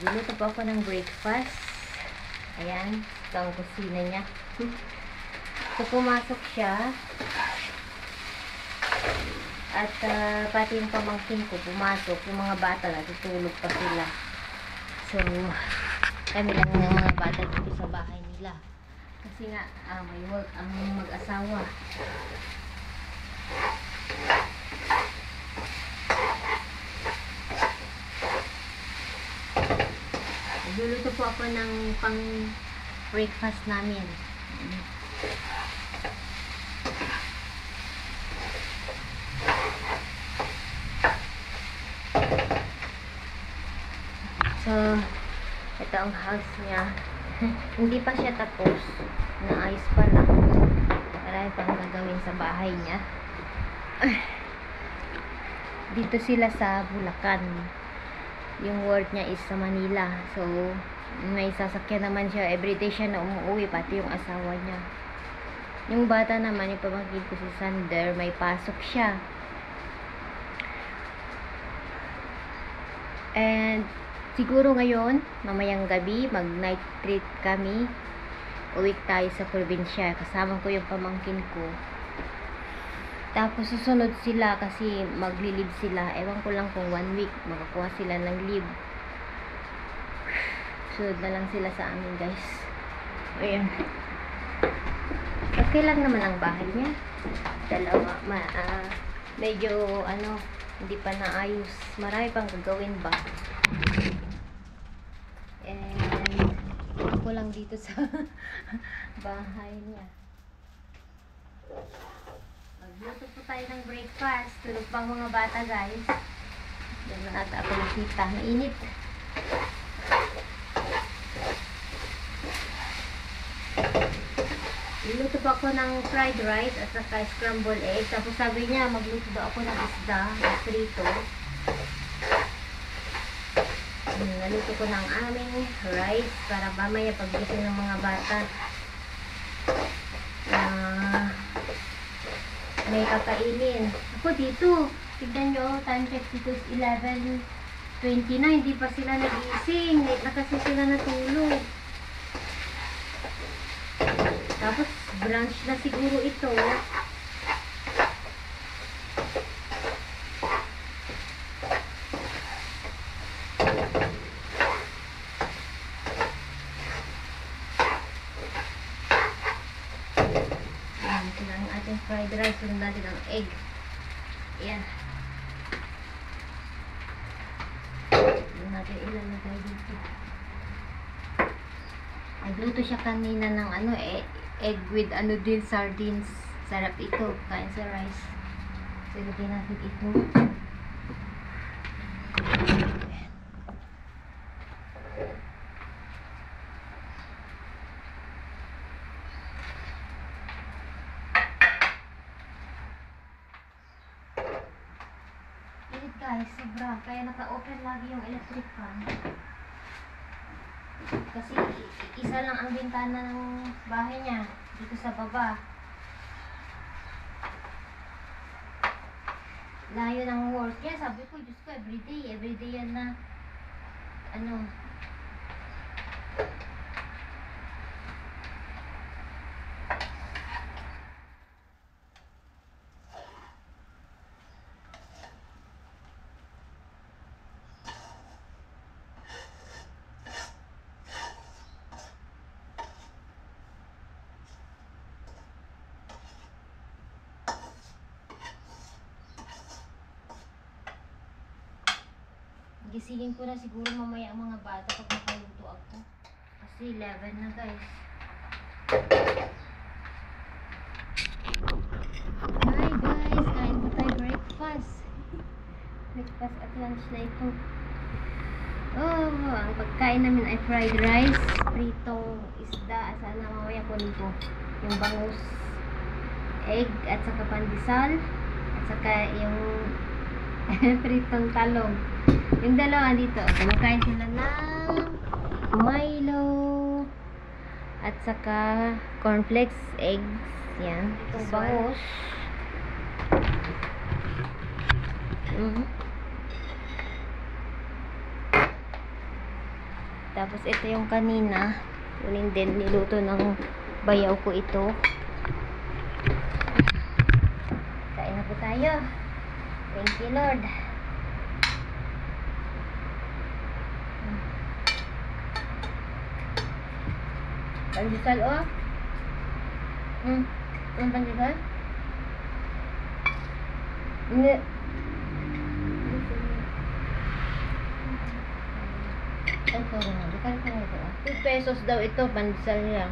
Nagluluto po ako ng breakfast. Ayan, ito ang kusina niya. So, pumasok siya. At pati yung pamangkin ko pumasok. Yung mga bata natutulog pa sila. So, kami lang ng mga bata dito sa bahay nila. Kasi nga, may work ang mag-asawa. Nagluluto po ako ng pang breakfast namin. So, ito ang house niya. Hindi pa siya tapos. Naayos pa lang. Marami pang gagawin sa bahay niya. Dito sila sa Bulacan. Yung work niya is sa Manila. So, may sasakyan naman siya. Everyday siya na umuwi, pati yung asawa niya. Yung bata naman, yung pamangkin ko si Sander, may pasok siya. And, siguro ngayon, mamayang gabi, mag-night trip kami. Uwi tayo sa probinsya. Kasama ko yung pamangkin ko. Tapos susunod sila kasi magli-leave sila. Ewan ko lang kung 1 week makakuha sila ng leave. Sunod na lang sila sa amin, guys. Ayan. Okay lang naman ang bahay niya. Dalawa. Medyo hindi pa naayos. Marami pang gagawin ba. And ako lang dito sa bahay niya. Magluto po tayo ng breakfast. Tulog pang mga bata, guys. Diyan na ata ako nakita. Mainit. Niluto pa ako ng fried rice at saka scrambled egg. Tapos sabi niya, magluto daw ako ng isda, ng prito. Naluto ko ng aming rice para mamaya pagising ng mga bata. May kakainin. Ako dito, tignan nyo, time check dito is 11:29. Hindi pa sila nagising. Late na kasi sila natulog. Tapos, brunch na siguro ito. Fried rice, sunod natin ang egg. Ayan. Sunod natin ilalagay dito. Nagluto siya kanina ng egg with din, sardines. Sarap ito. Kain sa rice. So, lagyan natin ito. Guys, sobra. Kaya naka-open lagi yung electric fan. Kasi isa lang ang bintana ng bahay niya. Dito sa baba. Layo ng work. Kaya sabi ko, Diyos ko, everyday yan na gisingin ko na siguro mamaya ang mga bata pag nakaluto ako. Kasi 11 na, guys. Hi guys, kain po tayo breakfast. Breakfast at lunch na ito. Oh, ang pagkain namin ay fried rice, pritong isda, at sana mamaya kunin ko yung bangus, egg, at saka pandesal, at saka yung pritong talong. Yung dalawa dito, kumakain sila ng Milo at saka cornflakes, eggs, yan. Itong bangus. Tapos ito yung kanina. Kunin din, niluto ng bayaw ko ito. Kain na po tayo. Thank you, Lord. Pandesal, oh. Ang pandesal? Hindi. Ito na. Dikal ko na ito. 2 pesos daw ito. Pandesal niya.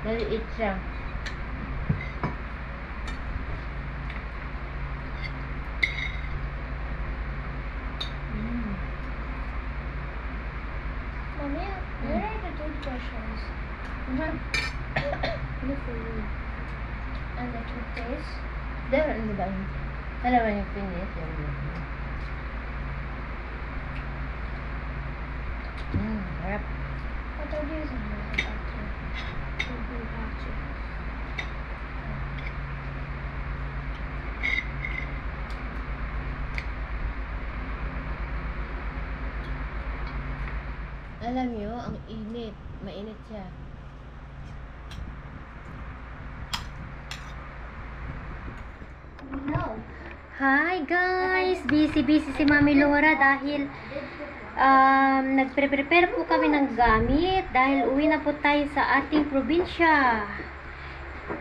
Maliit siya. Mommy, where are the toothbrushes? Ano po yun? And the toothpaste? There, ano ba? Dalawa yung pinis. Harap. What are these in there? Alam nyo, ang init. Mainit siya. No. Hi guys! Busy si Mami Laura dahil nagpre-prepare po kami ng gamit dahil uwi na po tayo sa ating probinsya.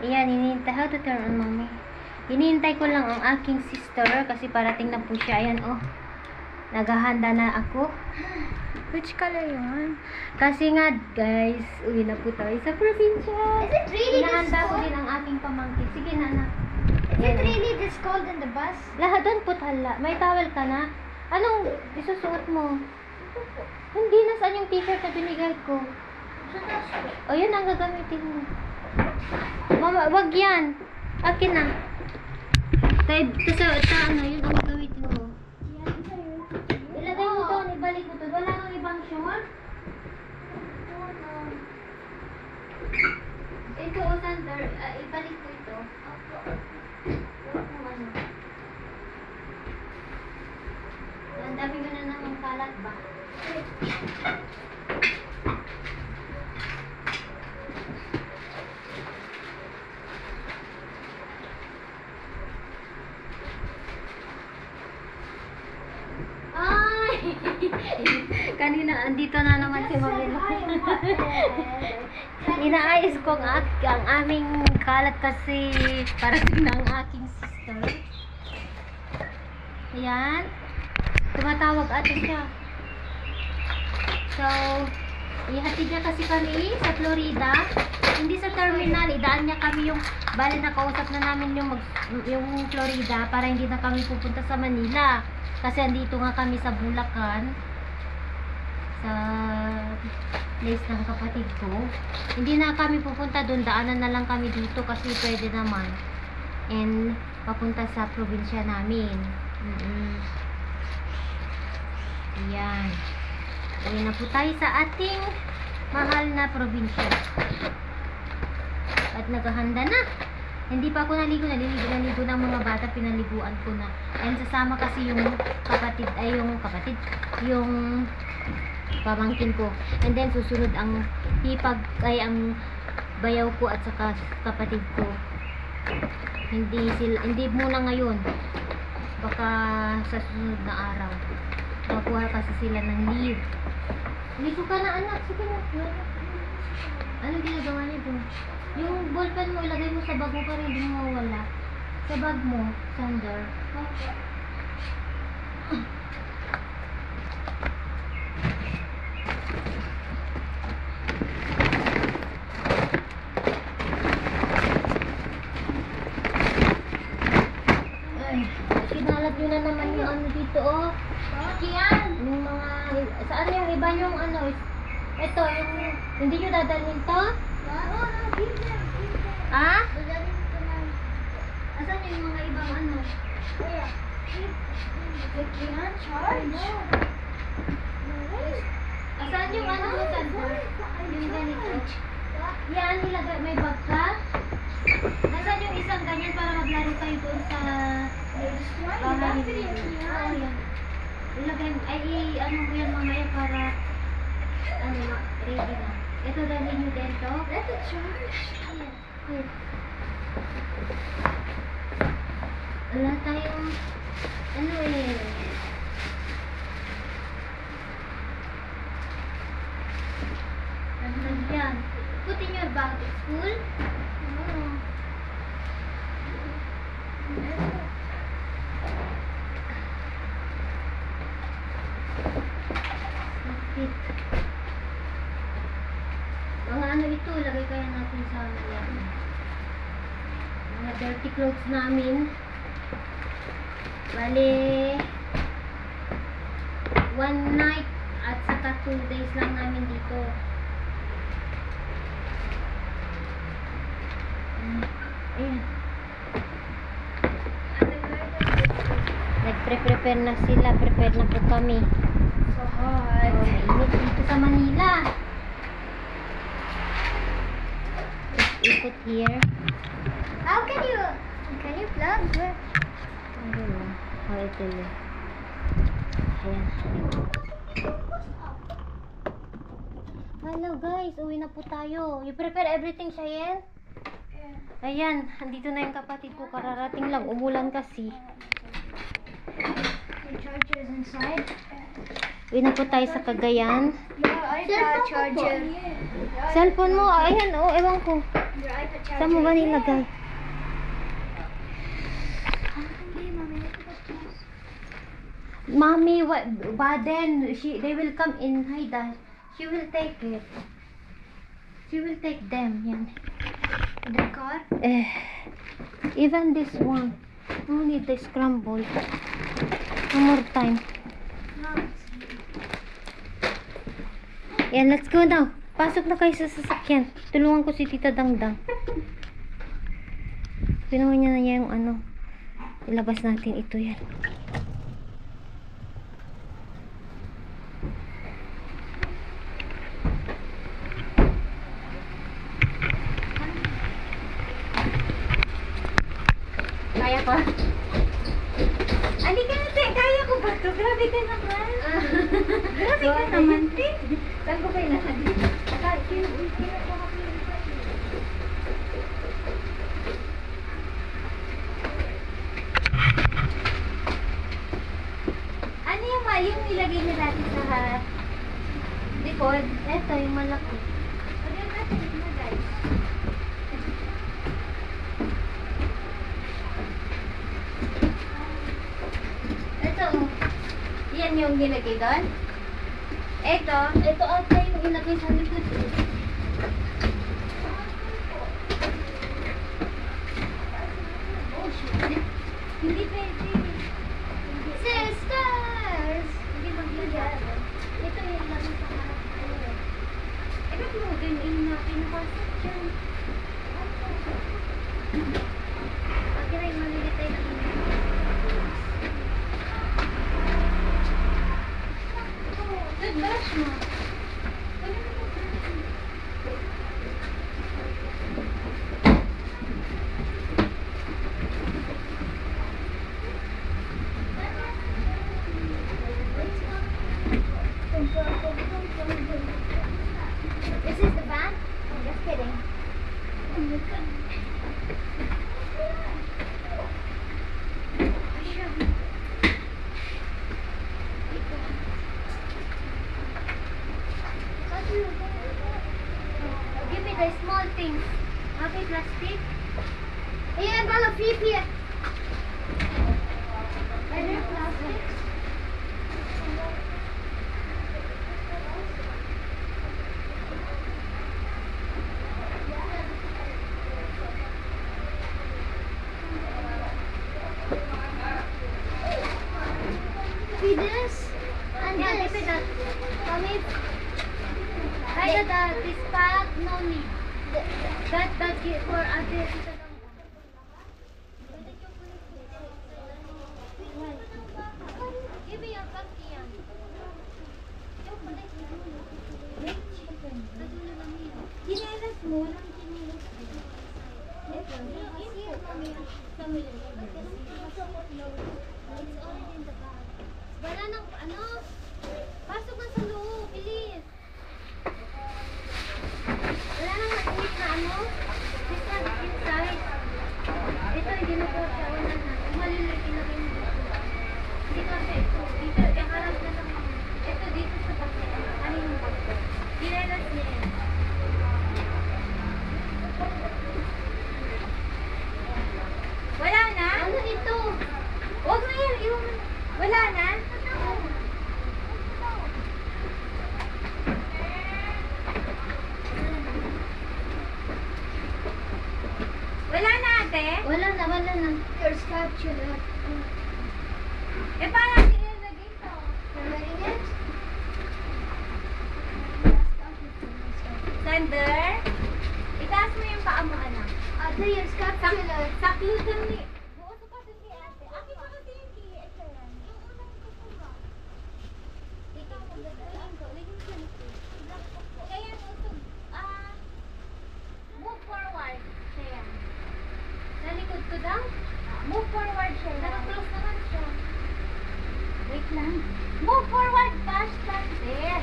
Ayan, hinihintay. How to turn on, Mami? Hinihintay ko lang ang aking sister kasi parating na po siya. Ayan, oh. Naghahanda na ako. Which color you want? Kasi nga, guys, uwi na po tayo sa probinsya. Is it really this Hinahanda ko cold? din ang aking pamangkin. Sige, Nana. Is it really this cold in the bus? Lahat doon po tala. May towel ka na? Anong isusuot mo? Hindi, nasaan yung t-shirt na binigay ko? O, yun ang gagamitin mo. Mama, wag yan. Akin na. Tayo, ano, yun ang gagamitin mo. Ilagay mo to, ibalik mo to. Wala kang ibang short? Ito, o, Sander, ibalik ko ito. Ano? Ang dami mo na namang kalat ba? Ay! Kanina, andito na naman si Mami. Inaayos ko ang aming kalat kasi parating na ang aking sister. Ayan. Tumatawag ate siya. So, ihatid niya kasi kami sa Florida. Hindi sa terminal, idaan niya kami yung bali na kausap na namin yung Florida para hindi na kami pupunta sa Manila. Kasi andito nga kami sa Bulacan. Sa place ng kapatid ko. Hindi na kami pupunta doon, daanan na lang kami dito kasi pwede naman. And papunta sa probinsya namin. Ayan. Uwi na po tayo sa ating mahal na probinsya. At naghahanda na. Hindi pa ako naligo ng mga bata, pinaliguan ko na. And sasama kasi yung yung pamangkin ko. And then susunod ang ang bayaw ko at saka kapatid ko. Hindi muna ngayon. Baka sa susunod na araw. Makuha kasi sila ng leave. Ligo ka na, anak. Sige na. Ano ginagawa nito? Yung ballpen mo, ilagay mo sa bag mo para hindi mo mawala. Sa bag mo, Sander. Ay, kinalat nyo na naman yung ano dito, oh. Kian! Yung mga, saan yung iba yung ano, ito, yung, hindi nyo dadalhin to? Ah? Asan yung mga ibang ano? Asan yung ano mo, Sander? Yung ganito. Yan, ilagay, may bag ka? Asan yung isang ganyan para maglaro kayo doon sa bahay niyo? Oh, yan. Ilagay, ano mo yan mamaya para, ready na. Ito dalhin nyo din to. Let it charge. Wait. Wala tayong, yan. Put in your bag. It's full. Lapit. Mga ano ito, lagay kaya natin sa mga dirty clothes namin. Bale, 1 night at saka 2 days lang namin dito. Ayan. Nagpre-prepare na sila. Prepare na po kami. So hot. Mainit dito sa Manila. Let's put here. How can you plug? I don't know how it will look. Ayan. Hello guys, uwi na po tayo. You prepare everything, Cheyenne? Ayan, andito na yung kapatid ko. Kararating lang, umulan kasi. The charger is inside. Uwi na po tayo sa Cagayan. Your iPad charger. Cellphone mo, ayan, ewan ko. Your iPad charger. Saan mo ba nilagay? Mommy, what? Baden, they will come in. Haida, she will take it. She will take them. Yan. The car? Even this one. No need the scramble. One more time. Yan, let's go now. Pasok na kayo sa sasakyan. Tulungan ko si Tita Dangdang. Pinuha niya na niya yung ano. Ilabas natin ito yan. Kaya ko? Ani ka na, te. Kaya ko ba ito? Grabe ka naman. Grabe ka naman, te. Saan ko ba ilahagin? Ano yung nilagay niya dati sa likod? Ito, yung malaki. Ano yung natin na, guys? Ito, yan yung nilagay doon. Ito ata yung ilagay sa likod. Oh, shit. Hindi pwede. Sisters! Hindi maglagay. Ito yung lagay sa harap ko. Ba't mo din pinapasok dyan? Pagkiray, malilitay na ito. Toothbrush mo. This is the van? I'm just kidding. Give me the small things. Okay, plastic. Yeah, I'm gonna flip here. Are there plastics? See this? And Yeah, this. give me that. Mommy, Kaya this bag, no need. That for other. Give me your bag, Kian. Chinelas mo, walang chinelas. Ito, here, mommy. It's already in the bag. Wala nang ano. Pasok na sa loob. Bilis. Wala nang mainit na ano. This one inside. Ito hindi na po siya. Wala na. Maliliit ilagay mo dito. Hindi kasi ito. Dito. Iharap na lang. Ito dito sa bakit. Ano yung bakit? Kinelas niya yan. Wala na? Ano ito? Huwag na yan. Iwan mo. Wala na? Wala na, ate? Wala na, wala na. Your spatula. Eh, paano natin ilalagay ito? You're wearing it? Sander? Itaas mo yung paa mo, anak. Ate, your spatula. Saklutan ni... Buo ko kasi si ate. Ate, pa kasi yung key. Ito yan. Yung unang ito ba? Ikaw, magdadaling ko. Lagyan ko nito. Kaya yung usog. Move forward. Siya yan. Sa likod ko daw? Move forward siya. Naka-close naman siya. Wait lang. Move forward, Bash. Sander.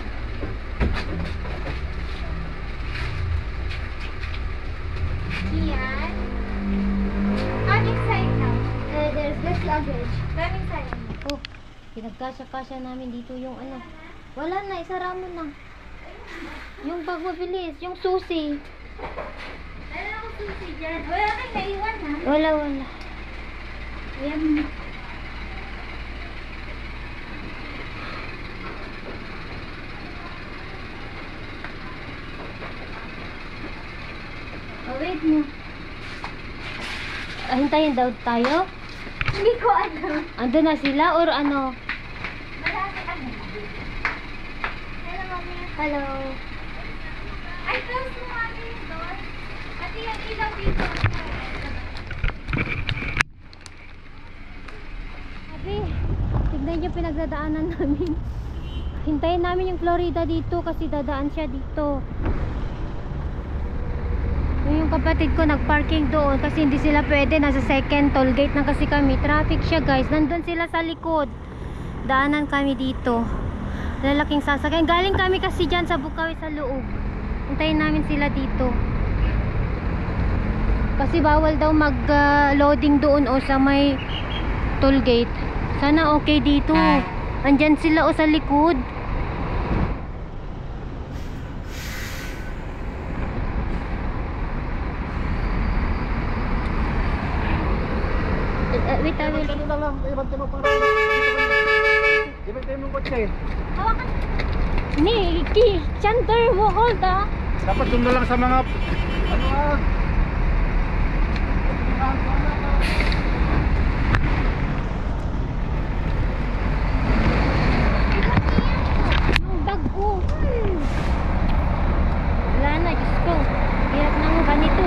Yan. Come inside now. There's less luggage. Come inside. Oh, pinagkasya-kasya namin dito yung ano. Wala na, isara mo na. Yung bag mabilis, yung susi. Wala akong susi dyan. Wala kang naiwan, ha? Wala, wala. Ayan. Oh, wait mo. Hintayin daw tayo. Hindi ko alam. Ando na sila or ano? Malapit ano. Hello, mami. Hello. Ay, close mo mami yung door. Pati yung ilaw dito. Sabi, tignan niyo pinagdadaanan namin. Hintayin namin yung Florida dito kasi dadaan siya dito. Yung kapatid ko nagparking doon kasi hindi sila pwede, nasa second toll gate na kasi kami. Traffic siya guys, nandun sila sa likod. Daanan kami dito. Lalaking sasakyan. Galing kami kasi dyan sa Bukawi sa loob. Hintayin namin sila dito. Kasi bawal daw mag loading doon o sa may toll gate. Sana okay dito. Andyan sila o sa likod. Wait, I will. Ano lang, ibantay mo para ibantay mo yung kotse. Hawakan. Nikki, Chandler mo, hold ah. Dapat doon na lang sa mga ano Yung bag ko. Wala na, Diyos ko. Hirap na mo ganito.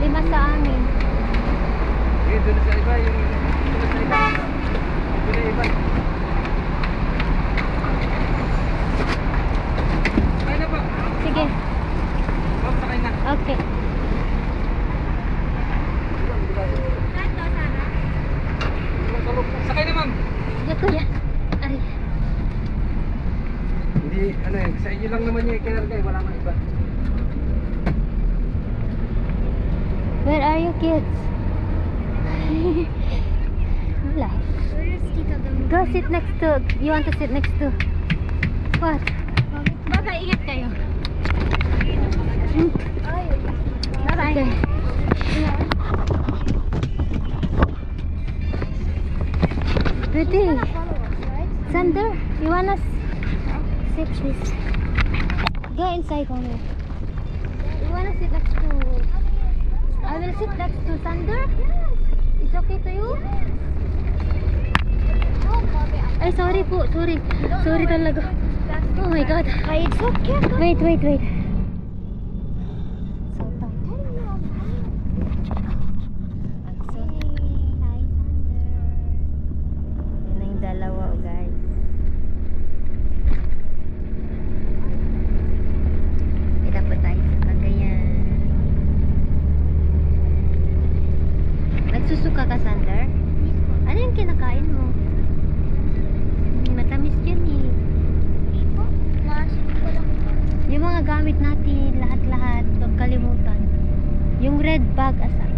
Lima sa amin. eh, doon sa iba, yung doon sa iba. Doon na iba. Sakay na po. Sige. Ma'am, sakay na. Okay. Saan to, Sarah? Sakay na, ma'am. Sige kuya. Ari. Hindi, ano eh, sa inyo lang naman yung ikinarga eh, wala nang iba. Where are you kids? Wala. Where's Tita Dom? Go sit next to. You want to sit next to? What? Bye-bye, ingat kayo. Bye-bye. Okay. Pretty. Sander, you wanna sit please? Go inside only. You wanna sit next to? I will sit next to Sander. It's okay to you? Ay, sorry po. Sorry. Sorry talaga. Oh. my God. Why it's so cute. Wait. So tight. Ang so Hi, Sander. Yun na yung dalawa, guys. Dapat tayo sa Cagayan. Nagsusuka ka, Sander? Ano yung kinakain mo? Matamis yan eh. Hindi po. Masin ko lang po. Yung mga gamit natin, lahat-lahat, huwag kalimutan. Yung red bag, asa?